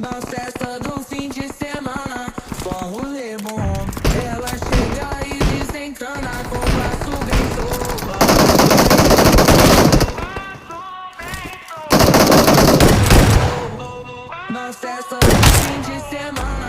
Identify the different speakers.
Speaker 1: Na festa do fim de semana, só rolê bom. Ela chega e desencana com o braço bem solto. Na festa do fim de semana.